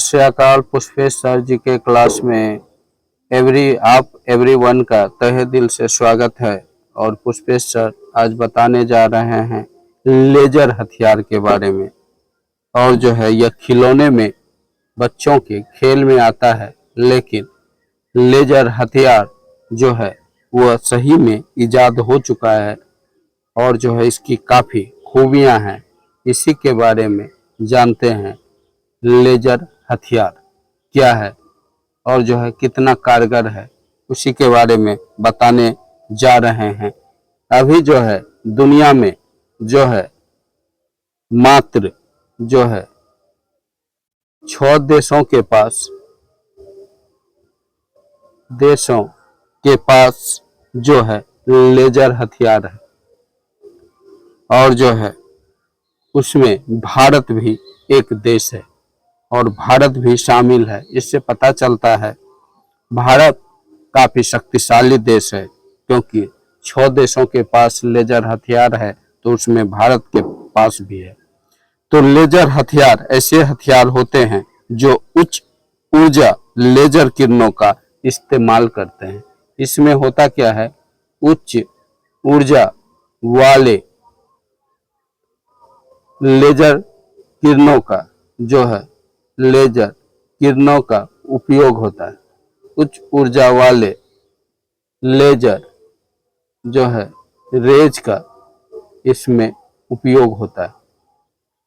श्री अकाल। पुष्पेश सर जी के क्लास में आप एवरीवन का तहे दिल से स्वागत है। और पुष्पेश सर आज बताने जा रहे हैं लेजर हथियार के बारे में। और जो है यह खिलौने में बच्चों के खेल में आता है, लेकिन लेजर हथियार जो है वह सही में इजाद हो चुका है और जो है इसकी काफ़ी खूबियां हैं। इसी के बारे में जानते हैं लेजर हथियार क्या है और जो है कितना कारगर है, उसी के बारे में बताने जा रहे हैं। अभी जो है दुनिया में जो है मात्र जो है 6 देशों के पास जो है लेजर हथियार है और जो है उसमें भारत भी एक देश है और भारत भी शामिल है। इससे पता चलता है भारत काफी शक्तिशाली देश है, क्योंकि 6 देशों के पास लेजर हथियार है तो उसमें भारत के पास भी है। तो लेजर हथियार ऐसे हथियार होते हैं जो उच्च ऊर्जा लेजर किरणों का इस्तेमाल करते हैं। इसमें होता क्या है, उच्च ऊर्जा वाले लेजर किरणों का जो है लेजर किरणों का उपयोग होता है। उच्च ऊर्जा वाले लेजर जो है रेज का इसमें उपयोग होता है,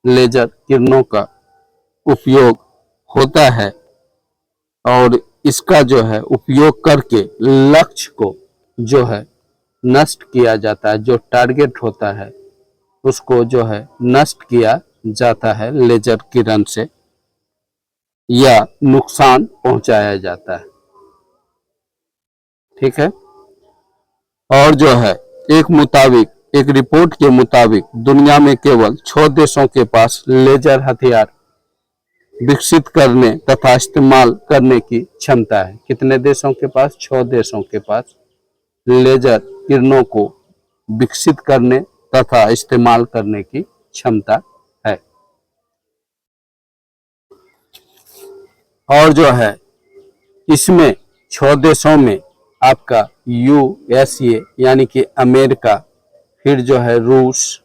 लेजर किरणों का उपयोग होता है और इसका जो है उपयोग करके लक्ष्य को जो है नष्ट किया जाता है। जो टारगेट होता है उसको जो है नष्ट किया जाता है लेजर किरण से, या नुकसान पहुंचाया जाता है। ठीक है। और जो है एक रिपोर्ट के मुताबिक दुनिया में केवल 6 देशों के पास लेजर हथियार विकसित करने तथा इस्तेमाल करने की क्षमता है। कितने देशों के पास? 6 देशों के पास लेजर किरणों को विकसित करने तथा इस्तेमाल करने की क्षमता है। और जो है इसमें 6 देशों में आपका यूएसए यानी कि अमेरिका, फिर जो है रूस,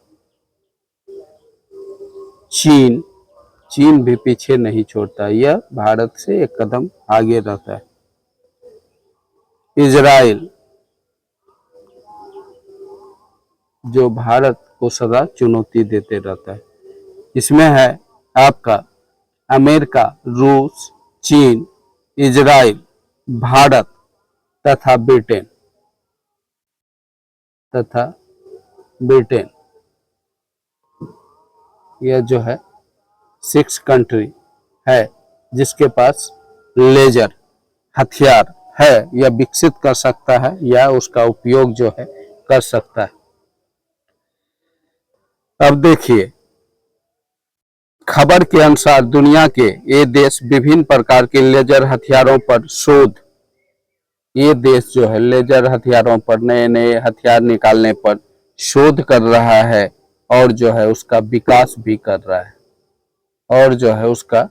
चीन भी पीछे नहीं छोड़ता, यह भारत से एक कदम आगे रहता है। इजराइल जो भारत को सदा चुनौती देते रहता है। इसमें है आपका अमेरिका, रूस, चीन, इजराइल, भारत तथा ब्रिटेन। यह जो है 6 कंट्री है जिसके पास लेजर हथियार है या विकसित कर सकता है या उसका उपयोग जो है कर सकता है। अब देखिए, खबर के अनुसार दुनिया के ये देश विभिन्न प्रकार के लेजर हथियारों पर ये देश जो है लेजर हथियारों पर नए नए हथियार निकालने पर शोध कर रहा है और जो है उसका विकास भी कर रहा है और जो है उसका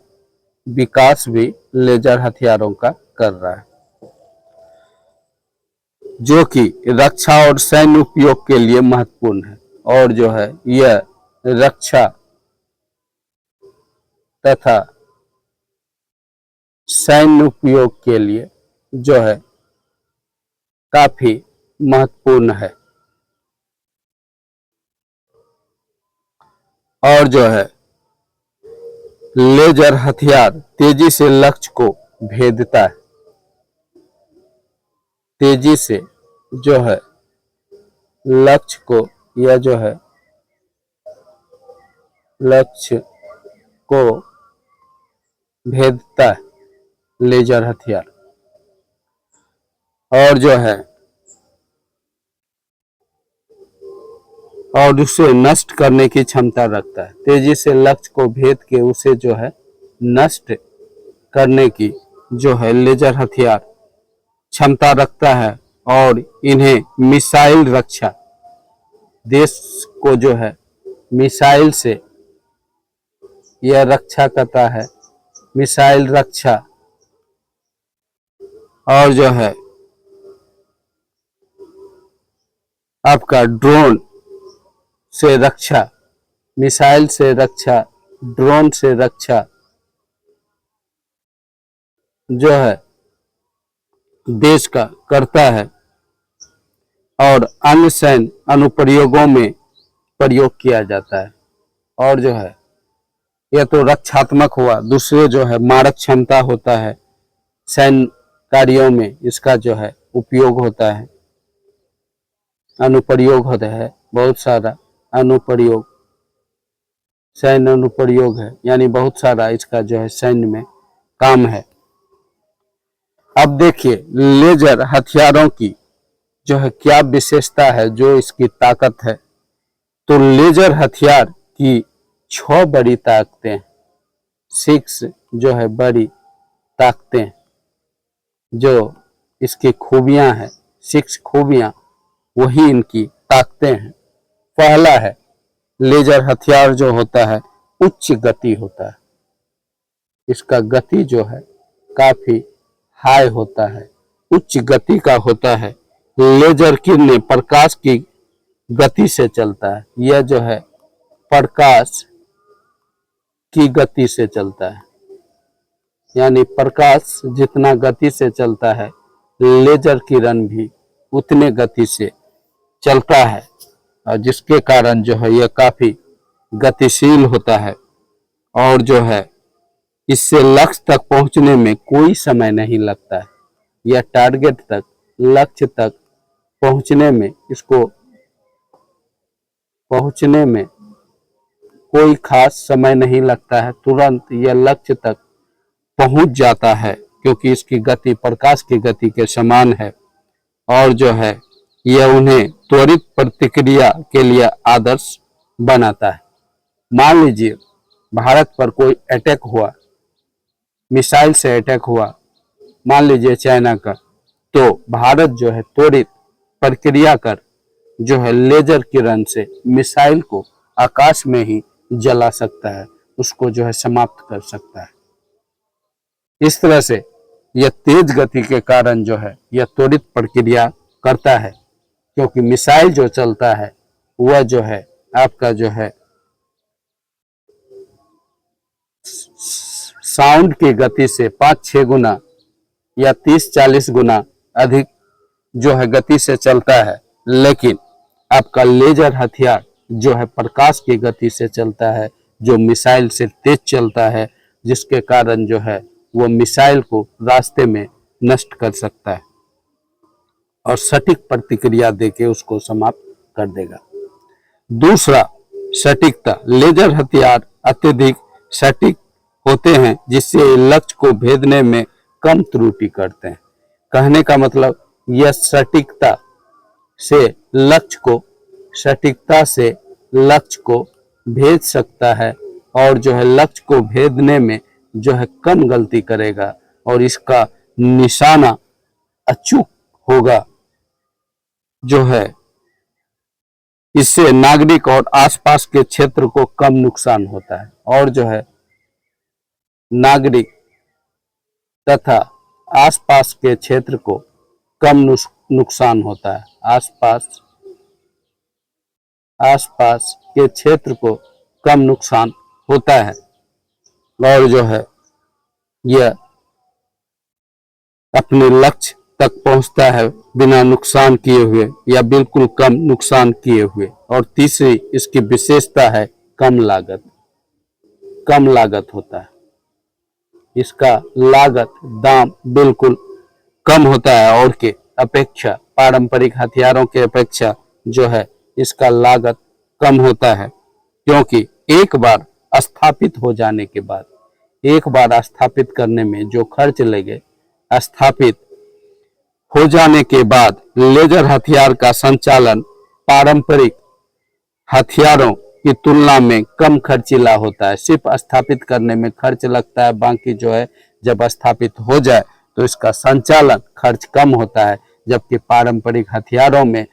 विकास भी लेजर हथियारों का कर रहा है, जो कि रक्षा और सैन्य उपयोग के लिए महत्वपूर्ण है। और जो है यह रक्षा तथा सैन्य उपयोग के लिए जो है काफी महत्वपूर्ण है। और जो है लेजर हथियार तेजी से लक्ष्य को भेदता है। तेजी से जो है लक्ष्य को या जो है लक्ष्य को भेदता है लेजर हथियार। और जो है और उसे नष्ट करने की क्षमता रखता है। तेजी से लक्ष्य को भेद के उसे जो है नष्ट करने की जो है लेजर हथियार क्षमता रखता है। और इन्हें मिसाइल रक्षा, देश को जो है मिसाइल से यह रक्षा करता है मिसाइल रक्षा, और जो है आपका ड्रोन से रक्षा, मिसाइल से रक्षा, ड्रोन से रक्षा जो है देश का करता है और अन्य सैन्य अनुप्रयोगों में प्रयोग किया जाता है। और जो है यह तो रक्षात्मक हुआ, दूसरे जो है मारक क्षमता होता है, सैन्य कार्यों में इसका जो है उपयोग होता है, अनुप्रयोग होता है, बहुत सारा अनुप्रयोग, सैन्य अनुप्रयोग है, यानी बहुत सारा इसका जो है सैन्य में काम है। अब देखिए लेजर हथियारों की जो है क्या विशेषता है, जो इसकी ताकत है। तो लेजर हथियार की 6 बड़ी ताकतें, 6 जो है बड़ी ताकतें जो इसकी खूबियां हैं, 6 खूबियां वही इनकी ताकतें हैं। पहला है लेजर हथियार जो होता है उच्च गति होता है, इसका गति जो है काफी हाई होता है, उच्च गति का होता है। लेजर किरणें प्रकाश की गति से चलता है, यह जो है प्रकाश की गति से चलता है, यानी प्रकाश जितना गति से चलता है लेजर किरण भी उतने गति से चलता है, और जिसके कारण जो है यह काफी गतिशील होता है। और जो है इससे लक्ष्य तक पहुंचने में कोई समय नहीं लगता है, यह टारगेट तक, लक्ष्य तक पहुंचने में, इसको पहुंचने में कोई खास समय नहीं लगता है, तुरंत यह लक्ष्य तक पहुंच जाता है, क्योंकि इसकी गति प्रकाश की गति के समान है। और जो है यह उन्हें त्वरित प्रतिक्रिया के लिए आदर्श बनाता है। मान लीजिए भारत पर कोई अटैक हुआ, मिसाइल से अटैक हुआ, मान लीजिए चाइना का, तो भारत जो है त्वरित प्रक्रिया कर जो है लेजर किरण से मिसाइल को आकाश में ही जला सकता है, उसको जो है समाप्त कर सकता है। इस तरह से यह तेज गति के कारण जो है यह त्वरित प्रक्रिया करता है, क्योंकि मिसाइल जो चलता है वह जो है आपका जो है साउंड की गति से 5-6 गुना या 30-40 गुना अधिक जो है गति से चलता है, लेकिन आपका लेजर हथियार जो है प्रकाश की गति से चलता है, जो मिसाइल से तेज चलता है, जिसके कारण जो है वो मिसाइल को रास्ते में नष्ट कर सकता है और सटीक प्रतिक्रिया देके उसको समाप्त कर देगा। दूसरा, सटीकता। लेजर हथियार अत्यधिक सटीक होते हैं, जिससे लक्ष्य को भेदने में कम त्रुटि करते हैं। कहने का मतलब यह सटीकता से लक्ष्य को भेद सकता है, और जो है लक्ष्य को भेदने में जो है कम गलती करेगा, और इसका निशाना अचूक होगा। जो है इससे नागरिक और आसपास के क्षेत्र को कम नुकसान होता है, और जो है नागरिक तथा आसपास के क्षेत्र को कम नुकसान होता है, आसपास के क्षेत्र को कम नुकसान होता है। और जो है यह अपने लक्ष्य तक पहुंचता है बिना नुकसान किए हुए या बिल्कुल कम नुकसान किए हुए। और तीसरी इसकी विशेषता है कम लागत होता है, इसका लागत दाम बिल्कुल कम होता है, और के अपेक्षा पारंपरिक हथियारों के अपेक्षा जो है इसका लागत कम होता है, क्योंकि एक बार स्थापित हो जाने के बाद, एक बार स्थापित करने में जो खर्च लगे, स्थापित हो जाने के बाद लेजर हथियार का संचालन पारंपरिक हथियारों की तुलना में कम खर्चीला होता है। सिर्फ स्थापित करने में खर्च लगता है, बाकी जो है जब स्थापित हो जाए तो इसका संचालन खर्च कम होता है, जबकि पारंपरिक हथियारों में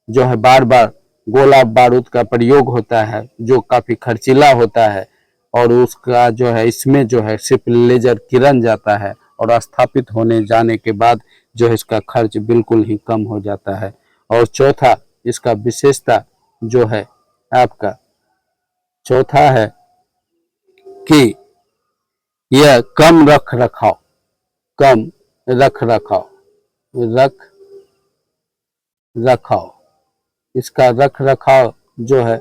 जो है बार बार गोला बारूद का प्रयोग होता है, जो काफी खर्चीला होता है, और उसका जो है इसमें जो है सिर्फ लेजर किरण जाता है और स्थापित होने जाने के बाद जो है इसका खर्च बिल्कुल ही कम हो जाता है। और चौथा इसका विशेषता जो है आपका चौथा है कि यह कम रख रखाव इसका रख रखाव जो है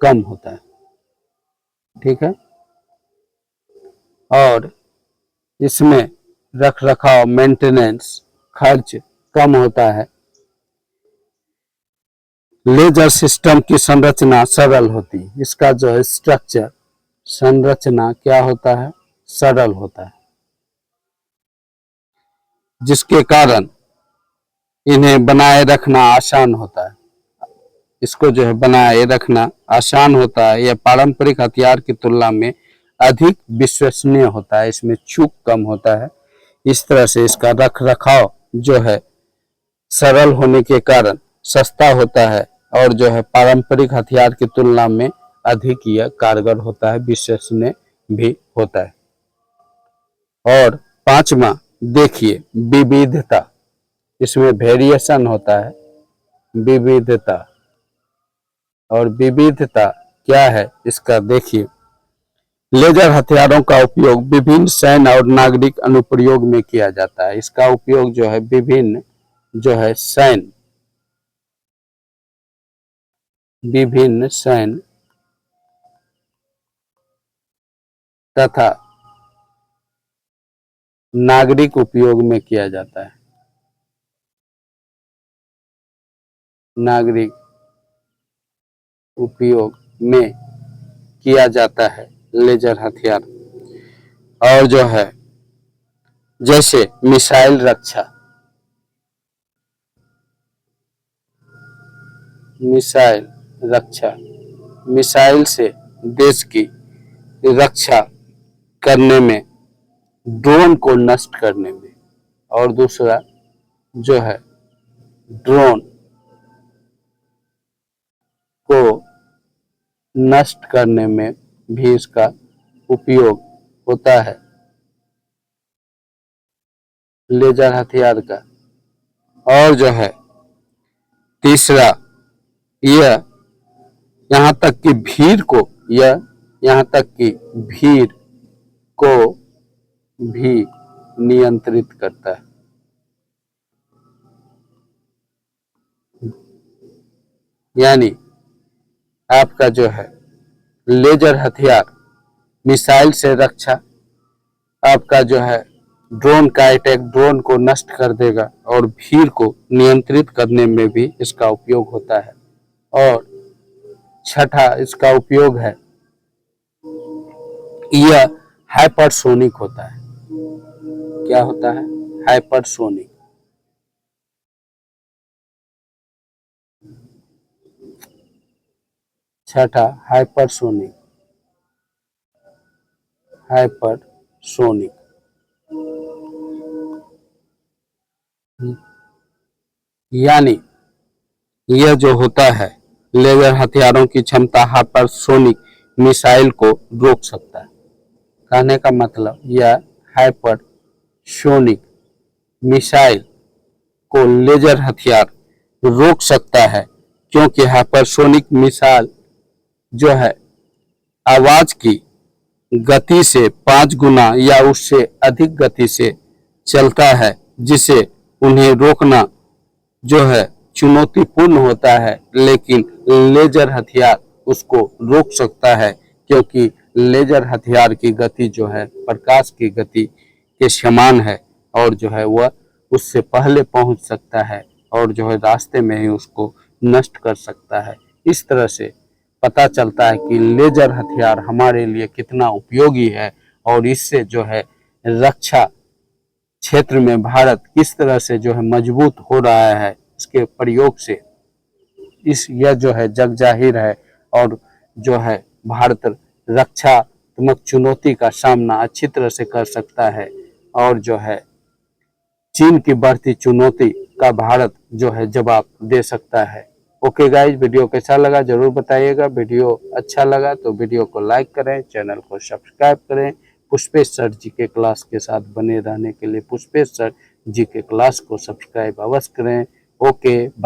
कम होता है। ठीक है। और इसमें रख रखाव मेंटेनेंस खर्च कम होता है। लेजर सिस्टम की संरचना सरल होती है। इसका जो है स्ट्रक्चर संरचना क्या होता है, सरल होता है, जिसके कारण इन्हें बनाए रखना आसान होता है। इसको जो है बनाए रखना आसान होता है। यह पारंपरिक हथियार की तुलना में अधिक विश्वसनीय होता है, इसमें चूक कम होता है। इस तरह से इसका रख रखाव जो है सरल होने के कारण सस्ता होता है और जो है पारंपरिक हथियार की तुलना में अधिक यह कारगर होता है, विश्वसनीय भी होता है। और पांचवा देखिए विविधता, इसमें वेरिएशन होता है, विविधता। और विविधता क्या है इसका देखिए, लेजर हथियारों का उपयोग विभिन्न सैन्य और नागरिक अनुप्रयोग में किया जाता है। इसका उपयोग जो है विभिन्न जो है विभिन्न सैन्य तथा नागरिक उपयोग में किया जाता है। नागरिक उपयोग में किया जाता है लेजर हथियार। और जो है जैसे मिसाइल रक्षा, मिसाइल से देश की रक्षा करने में, ड्रोन को नष्ट करने में। और दूसरा जो है ड्रोन को नष्ट करने में भी इसका उपयोग होता है लेजर हथियार का। और जो है तीसरा यह यहाँ तक कि भीड़ को भी नियंत्रित करता है। यानी आपका जो है लेजर हथियार मिसाइल से रक्षा, आपका जो है ड्रोन का अटैक ड्रोन को नष्ट कर देगा और भीड़ को नियंत्रित करने में भी इसका उपयोग होता है। और छठा इसका उपयोग है, यह हाइपरसोनिक होता है। क्या होता है? हाइपरसोनिक। छठा हाइपरसोनिक। यानी यह जो होता है लेजर हथियारों की क्षमता हाइपरसोनिक मिसाइल को रोक सकता है। कहने का मतलब यह हाइपरसोनिक मिसाइल को लेजर हथियार रोक सकता है, क्योंकि हाइपरसोनिक मिसाइल जो है आवाज की गति से 5 गुना या उससे अधिक गति से चलता है, जिसे उन्हें रोकना जो है चुनौतीपूर्ण होता है। लेकिन लेजर हथियार उसको रोक सकता है, क्योंकि लेजर हथियार की गति जो है प्रकाश की गति के समान है और जो है वह उससे पहले पहुंच सकता है और जो है रास्ते में ही उसको नष्ट कर सकता है। इस तरह से पता चलता है कि लेजर हथियार हमारे लिए कितना उपयोगी है और इससे जो है रक्षा क्षेत्र में भारत किस तरह से जो है मजबूत हो रहा है इसके प्रयोग से, यह जो है जग जाहिर है। और जो है भारत रक्षात्मक चुनौती का सामना अच्छी तरह से कर सकता है और जो है चीन की बढ़ती चुनौती का भारत जो है जवाब दे सकता है। ओके गाइज, वीडियो कैसा लगा जरूर बताइएगा। वीडियो अच्छा लगा तो वीडियो को लाइक करें, चैनल को सब्सक्राइब करें। पुष्पेश सर जी के क्लास के साथ बने रहने के लिए पुष्पेश सर जी के क्लास को सब्सक्राइब अवश्य करें। Okay bye.